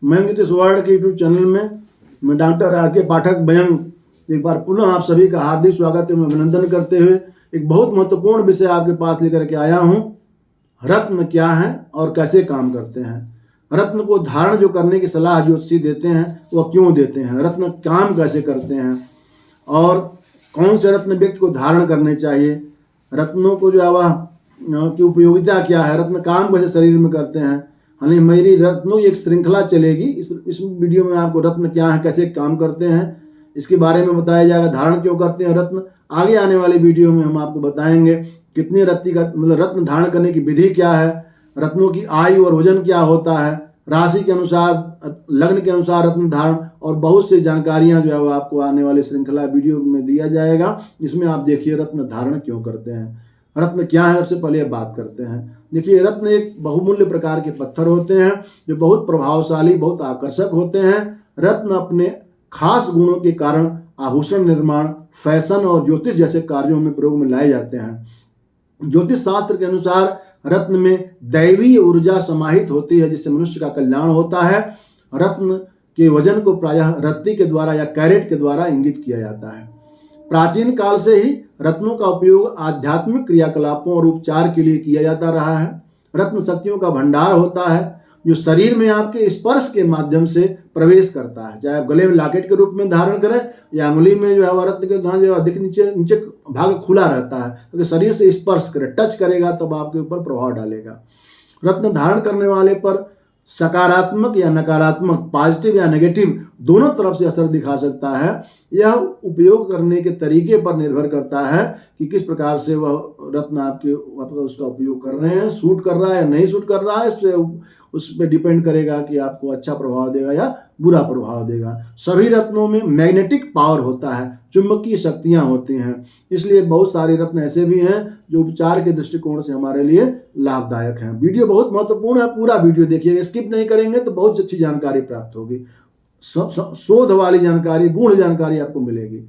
मैं नीतीश वर्ल्ड के YouTube channel में मैं डॉक्टर आर.के. पाठक व्यंग एक बार पुनः आप सभी का हार्दिक स्वागत एवं अभिनंदन करते हुए एक बहुत महत्वपूर्ण विषय आपके पास लेकर के आया हूँ। रत्न क्या है और कैसे काम करते हैं। रत्न को धारण जो करने की सलाह ज्योतिषी देते हैं वह क्यों देते हैं, रत्न काम कैसे करते हैं और कौन से रत्न व्यक्ति को धारण करने चाहिए, रत्नों को जो है वह की उपयोगिता क्या है, रत्न काम कैसे शरीर में करते हैं। हालांकि मेरी रत्नों की एक श्रृंखला चलेगी। इस वीडियो में आपको रत्न क्या है, कैसे काम करते हैं, इसके बारे में बताया जाएगा। धारण क्यों करते हैं रत्न, आगे आने वाली वीडियो में हम आपको बताएंगे। कितने रत्न का मतलब रत्न धारण करने की विधि क्या है, रत्नों की आयु और वजन क्या होता है, राशि के अनुसार, लग्न के अनुसार रत्न धारण और बहुत सी जानकारियां जो है वो आपको आने वाली श्रृंखला वीडियो में दिया जाएगा। इसमें आप देखिए रत्न धारण क्यों करते हैं, रत्न क्या है, सबसे पहले बात करते हैं। देखिए रत्न एक बहुमूल्य प्रकार के पत्थर होते हैं जो बहुत प्रभावशाली, बहुत आकर्षक होते हैं। रत्न अपने खास गुणों के कारण आभूषण निर्माण, फैशन और ज्योतिष जैसे कार्यों में प्रयोग में लाए जाते हैं। ज्योतिष शास्त्र के अनुसार रत्न में दैवीय ऊर्जा समाहित होती है जिससे मनुष्य का कल्याण होता है। रत्न के वजन को प्रायः रत्ती के द्वारा या कैरेट के द्वारा इंगित किया जाता है। प्राचीन काल से ही रत्नों का उपयोग आध्यात्मिक क्रियाकलापों और उपचार के लिए किया जाता रहा है। रत्न शक्तियों का भंडार होता है जो शरीर में आपके स्पर्श के माध्यम से प्रवेश करता है। चाहे आप गले में लॉकेट के रूप में धारण करें या अंगुली में जो है रत्न के दान जो अधिक नीचे नीचे भाग खुला रहता है, तो शरीर से स्पर्श करे, टच करेगा तब आपके ऊपर प्रभाव डालेगा। रत्न धारण करने वाले पर सकारात्मक या नकारात्मक, पॉजिटिव या नेगेटिव दोनों तरफ से असर दिखा सकता है। यह उपयोग करने के तरीके पर निर्भर करता है कि किस प्रकार से वह रत्न आपके उसका उपयोग कर रहे हैं, सूट कर रहा है या नहीं सूट कर रहा है, उस पर डिपेंड करेगा कि आपको अच्छा प्रभाव देगा या बुरा प्रभाव देगा। सभी रत्नों में मैग्नेटिक पावर होता है, चुंबकीय शक्तियां होती हैं, इसलिए बहुत सारे रत्न ऐसे भी हैं जो उपचार के दृष्टिकोण से हमारे लिए लाभदायक हैं। वीडियो बहुत महत्वपूर्ण है, पूरा वीडियो देखिएगा, स्किप नहीं करेंगे तो बहुत अच्छी जानकारी प्राप्त होगी, शोध वाली जानकारी, गूढ़ जानकारी आपको मिलेगी।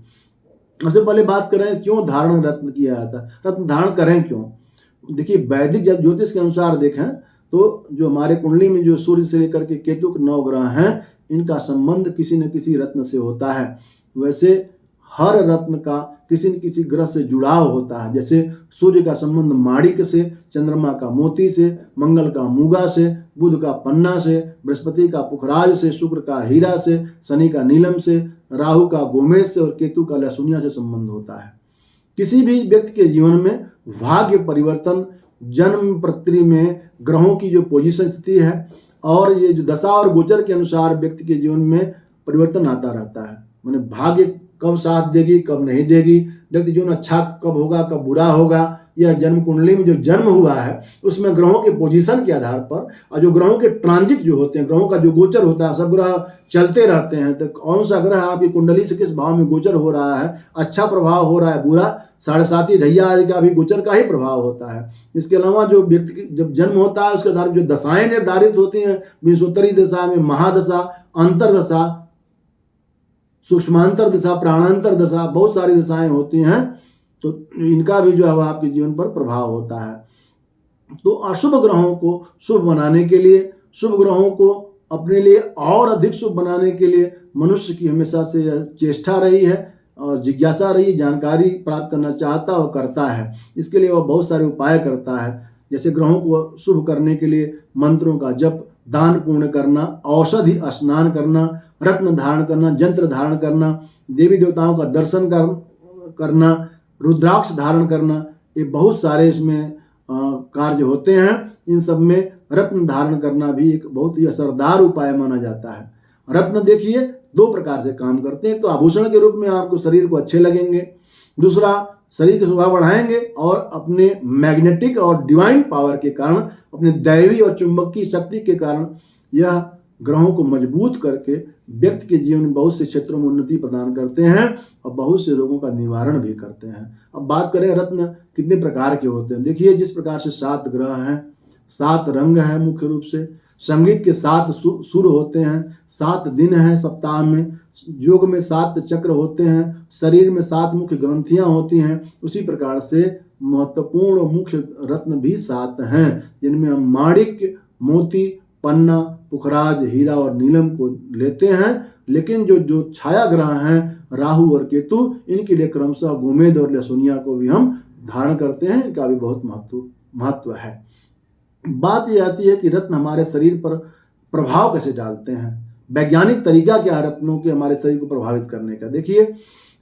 सबसे पहले बात करें क्यों धारण रत्न किया जाता है, रत्न धारण करें क्यों। देखिए वैदिक ज्योतिष के अनुसार देखें तो जो हमारे कुंडली में जो सूर्य से लेकर के केतु के 9 ग्रह हैं, इनका संबंध किसी न किसी रत्न से होता है। वैसे हर रत्न का किसी न किसी ग्रह से जुड़ाव होता है। जैसे सूर्य का संबंध माणिक से, चंद्रमा का मोती से, मंगल का मूगा से, बुध का पन्ना से, बृहस्पति का पुखराज से, शुक्र का हीरा से, शनि का नीलम से, राहु का गोमेद से और केतु का लहसुनिया से संबंध होता है। किसी भी व्यक्ति के जीवन में भाग्य परिवर्तन, जन्म पत्री में ग्रहों की जो पोजीशन स्थिति है और ये जो दशा और गोचर के अनुसार व्यक्ति के जीवन में परिवर्तन आता रहता है। माने भाग्य कब साथ देगी, कब नहीं देगी, व्यक्ति जीवन अच्छा कब होगा, कब बुरा होगा, यह जन्म कुंडली में जो जन्म हुआ है उसमें ग्रहों के पोजीशन के आधार पर और जो ग्रहों के ट्रांजिट जो होते हैं, ग्रहों का जो गोचर होता है, सब ग्रह चलते रहते हैं, तो कौन सा ग्रह आपकी कुंडली से किस भाव में गोचर हो रहा है, अच्छा प्रभाव हो रहा है, बुरा, 7.5 ढैया आदि का भी गोचर का ही प्रभाव होता है। इसके अलावा जो व्यक्ति की जब जन्म होता है उसके आधार पर जो दशाएं निर्धारित होती हैं, विंशोत्तरी दशा में महादशा, अंतरदशा, सूक्ष्मांतर दशा, प्राणांतर दशा, बहुत सारी दशाएं होती हैं, तो इनका भी जो है आपके जीवन पर प्रभाव होता है। तो अशुभ ग्रहों को शुभ बनाने के लिए, शुभ ग्रहों को अपने लिए और अधिक शुभ बनाने के लिए मनुष्य की हमेशा से चेष्टा रही है और जिज्ञासा रही, जानकारी प्राप्त करना चाहता और करता है। इसके लिए वह बहुत सारे उपाय करता है, जैसे ग्रहों को शुभ करने के लिए मंत्रों का जप, दान पुण्य करना, औषधि स्नान करना, रत्न धारण करना, यंत्र धारण करना, देवी देवताओं का दर्शन करना, रुद्राक्ष धारण करना, ये बहुत सारे इसमें कार्य होते हैं। इन सब में रत्न धारण करना भी एक बहुत ही असरदार उपाय माना जाता है। रत्न देखिए 2 प्रकार से काम करते हैं, तो आभूषण के रूप में आपको शरीर को अच्छे लगेंगे, दूसरा शरीर की शोभा बढ़ाएंगे और अपने मैग्नेटिक और डिवाइन पावर के कारण, अपने दैवी और चुंबकीय शक्ति के कारण यह ग्रहों को मजबूत करके व्यक्ति के जीवन में बहुत से क्षेत्रों में उन्नति प्रदान करते हैं और बहुत से रोगों का निवारण भी करते हैं। अब बात करें रत्न कितने प्रकार के होते हैं। देखिए जिस प्रकार से 7 ग्रह हैं, 7 रंग हैं, मुख्य रूप से संगीत के 7 सुर होते हैं, 7 दिन हैं सप्ताह में, योग में 7 चक्र होते हैं, शरीर में 7 मुख्य ग्रंथियां होती हैं, उसी प्रकार से महत्वपूर्ण मुख्य रत्न भी 7 हैं, जिनमें हम माणिक्य, मोती, पन्ना, पुखराज, हीरा और नीलम को लेते हैं, लेकिन जो छाया ग्रह हैं राहु और केतु, इनके लिए क्रमशः गोमेद और लहसुनिया को भी हम धारण करते हैं। इनका भी बहुत महत्व है। बात यह आती है कि रत्न हमारे शरीर पर प्रभाव कैसे डालते हैं, वैज्ञानिक तरीका क्या है रत्नों के हमारे शरीर को प्रभावित करने का। देखिए,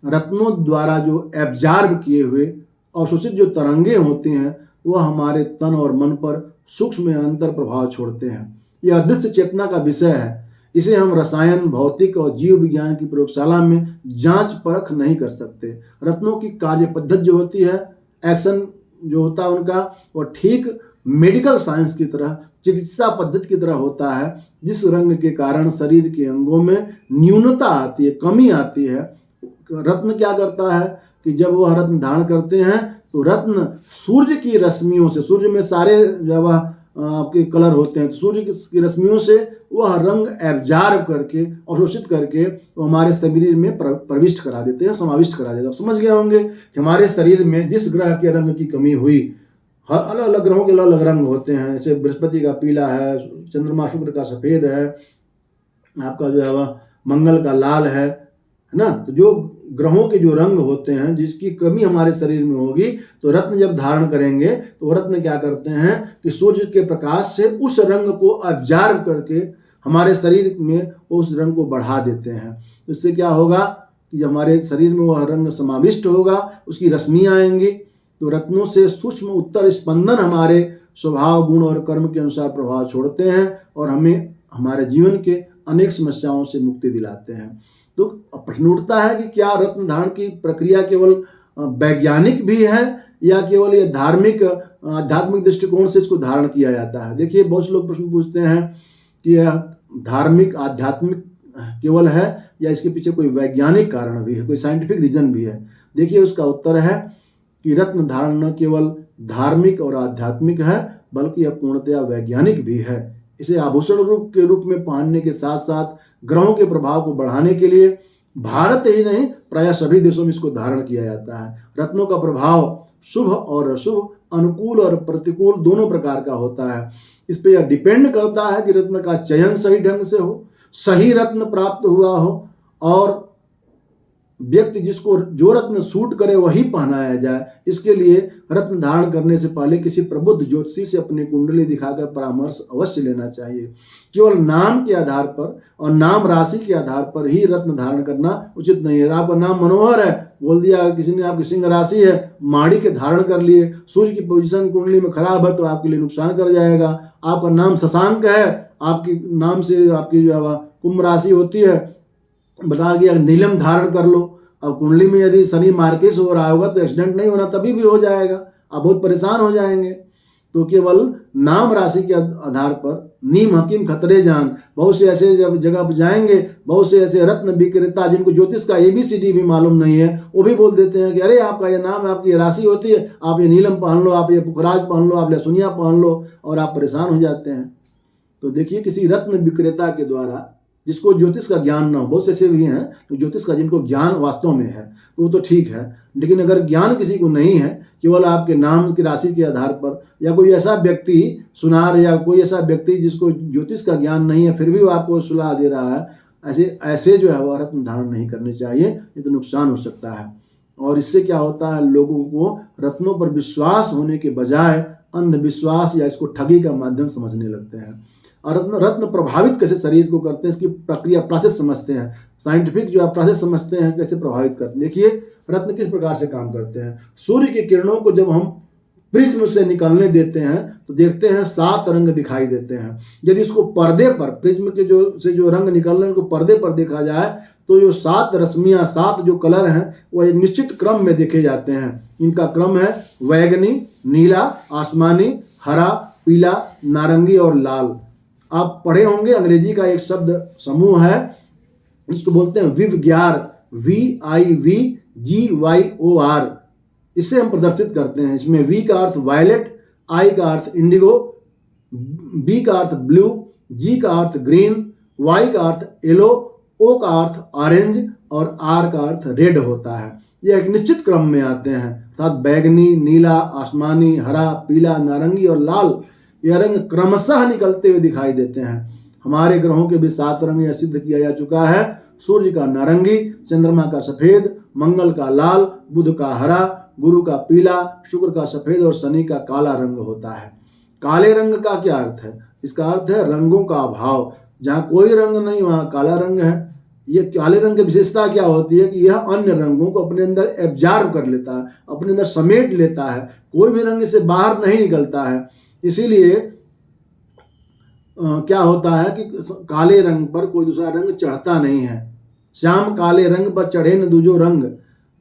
रत्नों द्वारा जो एब्जॉर्ब किए हुए अवशोषित जो तरंगे होती हैं वह हमारे तन और मन पर सूक्ष्म अंतर प्रभाव छोड़ते हैं। यह अदृश्य चेतना का विषय है। इसे हम रसायन, भौतिक और जीव विज्ञान की प्रयोगशाला में जांच परख नहीं कर सकते। रत्नों की कार्य पद्धति जो होती है, एक्शन जो होता है उनका, वह ठीक मेडिकल साइंस की तरह, चिकित्सा पद्धति की तरह होता है। जिस रंग के कारण शरीर के अंगों में न्यूनता आती है, कमी आती है, रत्न क्या करता है कि जब वह रत्न धारण करते हैं तो रत्न सूर्य की रश्मियों से, सूर्य में सारे जब आपके कलर होते हैं, तो सूर्य की रश्मियों से वह रंग एब्जॉर्ब करके, अवशोषित करके तो हमारे शरीर में प्रविष्ट करा देते हैं, समाविष्ट करा देते हैं। आप समझ गए होंगे कि हमारे शरीर में जिस ग्रह के रंग की कमी हुई, हर अलग अलग ग्रहों के अलग अलग रंग होते हैं। जैसे बृहस्पति का पीला है, चंद्रमा शुक्र का सफ़ेद है, आपका जो है वह मंगल का लाल है ना। तो जो ग्रहों के जो रंग होते हैं, जिसकी कमी हमारे शरीर में होगी, तो रत्न जब धारण करेंगे तो रत्न क्या करते हैं कि सूर्य के प्रकाश से उस रंग को एब्जॉर्ब करके हमारे शरीर में उस रंग को बढ़ा देते हैं। तो इससे क्या होगा कि जब हमारे शरीर में वह रंग समाविष्ट होगा, उसकी रश्मियाँ आएंगी, तो रत्नों से सूक्ष्म उत्तर स्पंदन हमारे स्वभाव, गुण और कर्म के अनुसार प्रभाव छोड़ते हैं और हमें हमारे जीवन के अनेक समस्याओं से मुक्ति दिलाते हैं। तो प्रश्न उठता है कि क्या रत्न धारण की प्रक्रिया केवल वैज्ञानिक भी है या केवल ये धार्मिक, आध्यात्मिक दृष्टिकोण से इसको धारण किया जाता है। देखिए, बहुत से लोग प्रश्न पूछते हैं कि यह धार्मिक, आध्यात्मिक केवल है या इसके पीछे कोई वैज्ञानिक कारण भी है, कोई साइंटिफिक रीजन भी है। देखिए, उसका उत्तर है कि रत्न धारण न केवल धार्मिक और आध्यात्मिक है, बल्कि यह पूर्णतया वैज्ञानिक भी है। इसे आभूषण के रूप में पहनने के साथ साथ ग्रहों के प्रभाव को बढ़ाने के लिए भारत ही नहीं, प्रायः सभी देशों में इसको धारण किया जाता है। रत्नों का प्रभाव शुभ और अशुभ, अनुकूल और प्रतिकूल दोनों प्रकार का होता है। इस पर यह डिपेंड करता है कि रत्न का चयन सही ढंग से हो, सही रत्न प्राप्त हुआ हो और व्यक्ति जिसको जो रत्न सूट करे वही पहनाया जाए। इसके लिए रत्न धारण करने से पहले किसी प्रबुद्ध ज्योतिषी से अपनी कुंडली दिखाकर परामर्श अवश्य लेना चाहिए। केवल नाम के आधार पर और नाम राशि के आधार पर ही रत्न धारण करना उचित नहीं है। आपका नाम मनोहर है, बोल दिया किसी ने आपकी सिंह राशि है, माड़ी के धारण कर लिए, सूर्य की पोजीशन कुंडली में खराब है तो आपके लिए नुकसान कर जाएगा। आपका नाम शशांक है, आपके नाम से आपकी जो है कुंभ राशि होती है, बता दिया नीलम धारण कर लो। अब कुंडली में यदि शनि मार्केस हो रहा होगा तो एक्सीडेंट नहीं होना तभी भी हो जाएगा, आप बहुत परेशान हो जाएंगे। तो केवल नाम राशि के आधार पर नीम हकीम खतरे जान, बहुत से ऐसे जगह पर जाएंगे, बहुत से ऐसे रत्न विक्रेता जिनको ज्योतिष का ABCD भी मालूम नहीं है, वो भी बोल देते हैं कि अरे आपका ये नाम है, आपकी राशि होती है, आप ये नीलम पहन लो, आप ये पुखराज पहन लो, आप लहसुनिया पहन लो, और आप परेशान हो जाते हैं। तो देखिए, किसी रत्न विक्रेता के द्वारा जिसको ज्योतिष का ज्ञान ना हो, बहुत से ऐसे भी हैं तो ज्योतिष का जिनको ज्ञान वास्तव में है तो वो तो ठीक है, लेकिन अगर ज्ञान किसी को नहीं है, केवल आपके नाम की राशि के आधार पर, या कोई ऐसा व्यक्ति सुनार या कोई ऐसा व्यक्ति जिसको ज्योतिष का ज्ञान नहीं है फिर भी वो आपको सलाह दे रहा है, ऐसे जो है वह रत्न धारण नहीं करने चाहिए, ये तो नुकसान हो सकता है। और इससे क्या होता है, लोगों को रत्नों पर विश्वास होने के बजाय अंधविश्वास या इसको ठगी का माध्यम समझने लगते हैं। और रत्न प्रभावित कैसे शरीर को करते हैं, इसकी प्रक्रिया, प्रोसेस समझते हैं, साइंटिफिक जो है प्रोसेस समझते हैं कैसे प्रभावित करते हैं। देखिए, रत्न किस प्रकार से काम करते हैं। सूर्य की किरणों को जब हम प्रिज्म से निकलने देते हैं तो देखते हैं 7 रंग दिखाई देते हैं। यदि इसको पर्दे पर, प्रिज्म के जो रंग निकल रहे हैं उनको पर्दे पर देखा जाए तो जो 7 रश्मियाँ, 7 जो कलर हैं वो एक निश्चित क्रम में देखे जाते हैं। इनका क्रम है वैगनी, नीला, आसमानी, हरा, पीला, नारंगी और लाल। आप पढ़े होंगे, अंग्रेजी का एक शब्द समूह है, इसको बोलते हैं विवग्यार, VIVGYOR। इसे हम प्रदर्शित करते हैं। इसमें V का अर्थ वायलेट, I का अर्थ इंडिगो, B का अर्थ ब्लू, G का अर्थ ग्रीन, Y का अर्थ येलो, O का अर्थ ऑरेंज और R का अर्थ रेड होता है। यह एक निश्चित क्रम में आते हैं, अर्थात बैगनी, नीला, आसमानी, हरा, पीला, नारंगी और लाल, यह रंग क्रमशः निकलते हुए दिखाई देते हैं। हमारे ग्रहों के भी 7 रंग यह सिद्ध किया जा चुका है। सूर्य का नारंगी, चंद्रमा का सफेद, मंगल का लाल, बुध का हरा, गुरु का पीला, शुक्र का सफेद और शनि का काला रंग होता है। काले रंग का क्या अर्थ है? इसका अर्थ है रंगों का अभाव। जहाँ कोई रंग नहीं वहाँ काला रंग है। ये काले रंग की विशेषता क्या होती है कि यह अन्य रंगों को अपने अंदर एब्जॉर्ब कर लेता है, अपने अंदर समेट लेता है, कोई भी रंग इससे बाहर नहीं निकलता है। इसीलिए क्या होता है कि काले रंग पर कोई दूसरा रंग चढ़ता नहीं है। श्याम काले रंग पर चढ़े न दूजो रंग,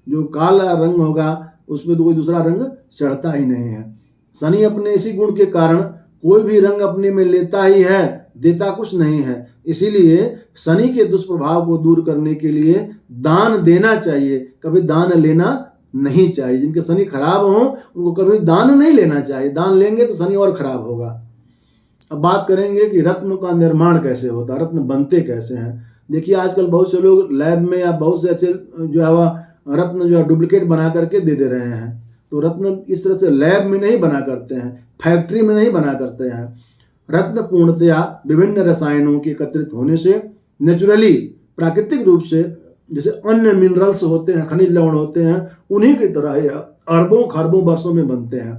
जो काला रंग होगा उसमें तो कोई दूसरा रंग चढ़ता ही नहीं है। शनि अपने इसी गुण के कारण कोई भी रंग अपने में लेता ही है, देता कुछ नहीं है। इसीलिए शनि के दुष्प्रभाव को दूर करने के लिए दान देना चाहिए, कभी दान लेना नहीं चाहिए। जिनके शनि खराब हो उनको कभी दान नहीं लेना चाहिए, दान लेंगे तो शनि और खराब होगा। अब बात करेंगे कि रत्न का निर्माण कैसे होता है, रत्न बनते कैसे हैं। देखिए आजकल बहुत से लोग लैब में या बहुत से ऐसे जो है वह रत्न जो है डुप्लीकेट बना करके दे रहे हैं। तो रत्न इस तरह से लैब में नहीं बना करते हैं, फैक्ट्री में नहीं बना करते हैं। रत्न पूर्णतया विभिन्न रसायनों के एकत्रित होने से नेचुरली प्राकृतिक रूप से, जैसे अन्य मिनरल्स होते हैं, खनिज लवण होते हैं, उन्हीं की तरह अरबों खरबों वर्षों में बनते हैं।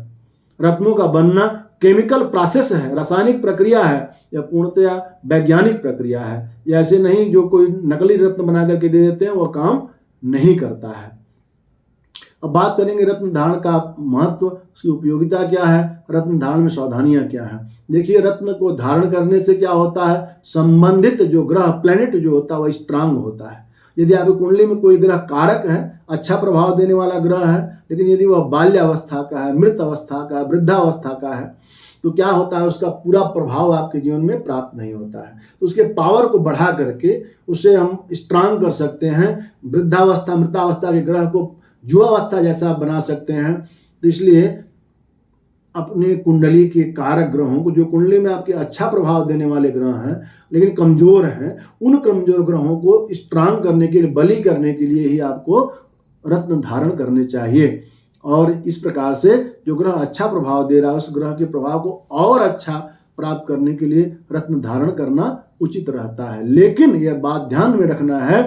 रत्नों का बनना केमिकल प्रोसेस है, रासायनिक प्रक्रिया है, यह पूर्णतया वैज्ञानिक प्रक्रिया है। यह ऐसे नहीं जो कोई नकली रत्न बना करके दे देते हैं और काम नहीं करता है। अब बात करेंगे रत्न धारण का महत्व, उसकी उपयोगिता क्या है, रत्न धारण में सावधानियां क्या है। देखिए रत्न को धारण करने से क्या होता है, संबंधित जो ग्रह प्लैनेट जो होता है वह स्ट्रांग होता है। यदि आपकी कुंडली में कोई ग्रह कारक है, अच्छा प्रभाव देने वाला ग्रह है, लेकिन यदि वह बाल्यावस्था का है, मृत अवस्था का, वृद्धावस्था का है, तो क्या होता है, उसका पूरा प्रभाव आपके जीवन में प्राप्त नहीं होता है। तो उसके पावर को बढ़ा करके उसे हम स्ट्रांग कर सकते हैं। वृद्धावस्था मृतावस्था के ग्रह को जुआवस्था जैसा बना सकते हैं। तो इसलिए अपने कुंडली के कारक ग्रहों को, जो कुंडली में आपके अच्छा प्रभाव देने वाले ग्रह हैं लेकिन कमजोर हैं, उन कमजोर ग्रहों को स्ट्रांग करने के लिए, बली करने के लिए ही आपको रत्न धारण करने चाहिए। और इस प्रकार से जो ग्रह अच्छा प्रभाव दे रहा है उस ग्रह के प्रभाव को और अच्छा प्राप्त करने के लिए रत्न धारण करना उचित रहता है। लेकिन यह बात ध्यान में रखना है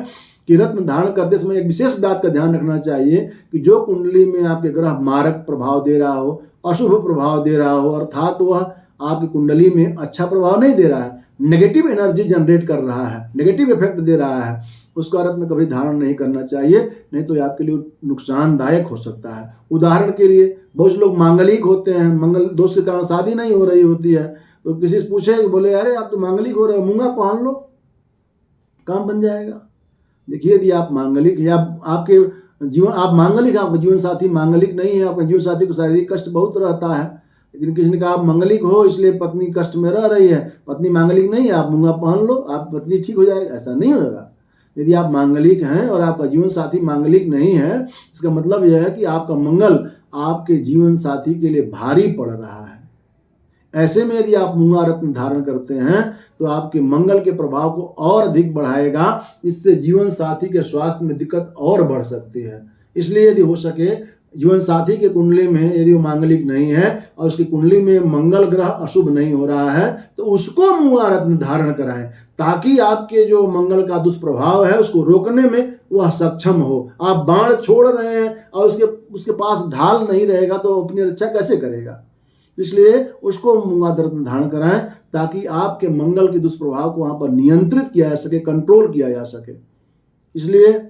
कि रत्न धारण करते समय एक विशेष बात का ध्यान रखना चाहिए कि जो कुंडली में आपके ग्रह मारक प्रभाव दे रहा हो, अशुभ प्रभाव दे रहा हो, अर्थात वह आपकी कुंडली में अच्छा प्रभाव नहीं दे रहा है, नेगेटिव एनर्जी जनरेट कर रहा है, नेगेटिव इफेक्ट दे रहा है, उसका रत्न कभी धारण नहीं करना चाहिए, नहीं तो आपके लिए नुकसानदायक हो सकता है। उदाहरण के लिए बहुत से लोग मांगलिक होते हैं, मंगल दोष के कारण शादी नहीं हो रही होती है, तो किसी से पूछे, बोले अरे आप तो मांगलिक हो रहे हो, मूंगा पहन लो, काम बन जाएगा। देखिए यदि आप मांगलिक या आपके जीवन, आप मांगलिक, आपका जीवन साथी मांगलिक नहीं है, आपके जीवन साथी को शारीरिक कष्ट बहुत रहता है, लेकिन किसी ने कहा आप मांगलिक हो इसलिए पत्नी कष्ट में रह रही है, पत्नी मांगलिक नहीं है, आप मूंगा पहन लो, आप पत्नी ठीक हो जाएगा, ऐसा नहीं होगा। यदि आप मांगलिक हैं और आपका जीवन साथी मांगलिक नहीं है, इसका मतलब यह है कि आपका मंगल आपके जीवन साथी के लिए भारी पड़ रहा है। ऐसे में यदि आप मूंगा रत्न धारण करते हैं तो आपके मंगल के प्रभाव को और अधिक बढ़ाएगा, इससे जीवन साथी के स्वास्थ्य में दिक्कत और बढ़ सकती है। इसलिए यदि हो सके जीवन साथी के कुंडली में यदि वो मांगलिक नहीं है और उसकी कुंडली में मंगल ग्रह अशुभ नहीं हो रहा है तो उसको मूंगा रत्न धारण कराएं, ताकि आपके जो मंगल का दुष्प्रभाव है उसको रोकने में वह सक्षम हो। आप बाण छोड़ रहे हैं और उसके पास ढाल नहीं रहेगा तो अपनी रक्षा कैसे करेगा। इसलिए उसको मूंगा रत्न धारण कराएं ताकि आपके मंगल के दुष्प्रभाव को वहां पर नियंत्रित किया जा सके, कंट्रोल किया जा सके। इसलिए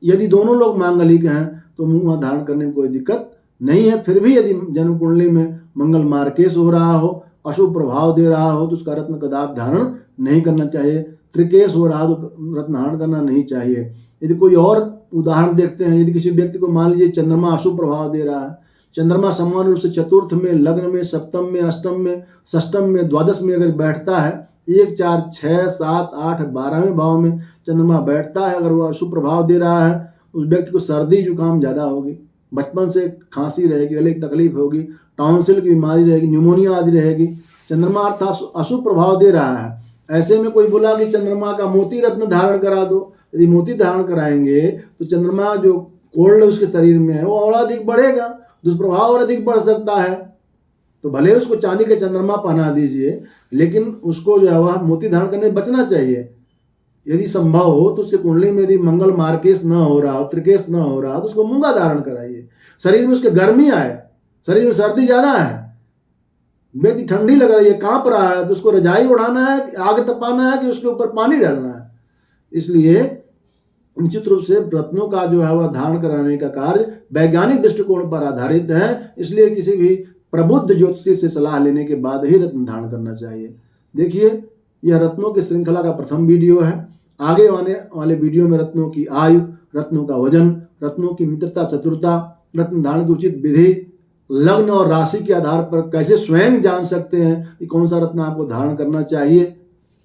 यदि दोनों लोग मांगलिक हैं तो मूंगा धारण करने में कोई दिक्कत नहीं है। फिर भी यदि जन्म कुंडली में मंगल मार्केश हो रहा हो, अशुभ प्रभाव दे रहा हो, तो उसका रत्न कदाप धारण नहीं करना चाहिए। त्रिकेश हो रहा तो रत्न धारण करना नहीं चाहिए। यदि कोई और उदाहरण देखते हैं, यदि किसी व्यक्ति को मान लीजिए चंद्रमा अशुभ प्रभाव दे रहा है, चंद्रमा समान रूप से चतुर्थ में, लग्न में, सप्तम में, अष्टम में, षष्टम में, द्वादश में अगर बैठता है, 1, 4, 6, 7, 8, 12वें भाव में चंद्रमा बैठता है, अगर वह अशुभ प्रभाव दे रहा है, उस व्यक्ति को सर्दी जुकाम ज़्यादा होगी, बचपन से खांसी रहेगी, गले की तकलीफ होगी, टॉन्सिल की बीमारी रहेगी, न्यूमोनिया आदि रहेगी। चंद्रमा अर्थात अशुभ प्रभाव दे रहा है। ऐसे में कोई बोला कि चंद्रमा का मोती रत्न धारण करा दो, यदि मोती धारण कराएंगे तो चंद्रमा जो कोल्ड उसके शरीर में है वो और अधिक बढ़ेगा, दुष्प्रभाव और अधिक बढ़ सकता है। तो भले उसको चांदी के चंद्रमा पहना दीजिए, लेकिन उसको जो है वह मोती धारण करने से बचना चाहिए। यदि संभव हो तो उसके कुंडली में यदि मंगल मार्केश न हो रहा हो, त्रिकेश न हो रहा हो, तो उसको मूंगा धारण कराइए। शरीर में उसके गर्मी आए, शरीर में सर्दी ज्यादा है, व्यक्ति ठंडी लग रही है, कांप रहा है, तो उसको रजाई उड़ाना है, आग तपाना है कि उसके ऊपर पानी डालना है। इसलिए निश्चित रूप से रत्नों का जो है वह धारण कराने का कार्य वैज्ञानिक दृष्टिकोण पर आधारित है। इसलिए किसी भी प्रबुद्ध ज्योतिषी से सलाह लेने के बाद ही रत्न धारण करना चाहिए। देखिए, यह रत्नों की श्रृंखला का प्रथम वीडियो है। आगे आने वाले वीडियो में रत्नों की आयु, रत्नों का वजन, रत्नों की मित्रता चतुरता, रत्न धारण की उचित विधि, लग्न और राशि के आधार पर कैसे स्वयं जान सकते हैं कि कौन सा रत्न आपको धारण करना चाहिए,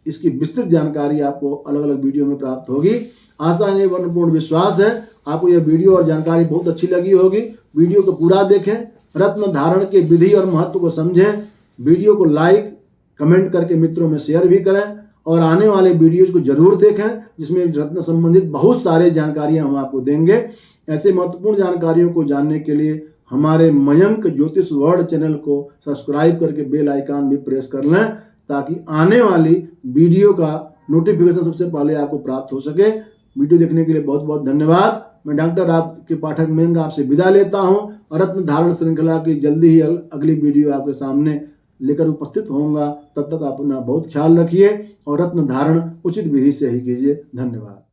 इसकी विस्तृत जानकारी आपको अलग अलग वीडियो में प्राप्त होगी। आशा है, पूर्ण विश्वास है आपको यह वीडियो और जानकारी बहुत अच्छी लगी होगी। वीडियो को पूरा देखें, रत्न धारण के विधि और महत्व को समझें। वीडियो को लाइक कमेंट करके मित्रों में शेयर भी करें और आने वाले वीडियोज को जरूर देखें, जिसमें रत्न संबंधित बहुत सारे जानकारियां हम आपको देंगे। ऐसे महत्वपूर्ण जानकारियों को जानने के लिए हमारे मयंक ज्योतिष वर्ल्ड चैनल को सब्सक्राइब करके बेल आइकन भी प्रेस कर लें, ताकि आने वाली वीडियो का नोटिफिकेशन सबसे पहले आपको प्राप्त हो सके। वीडियो देखने के लिए बहुत बहुत धन्यवाद। मैं डॉक्टर आपके पाठक मयंक आपसे विदा लेता हूं और रत्न धारण श्रृंखला की जल्दी ही अगली वीडियो आपके सामने लेकर उपस्थित होऊंगा। तब तक आप अपना बहुत ख्याल रखिए और रत्न धारण उचित विधि से ही कीजिए। धन्यवाद।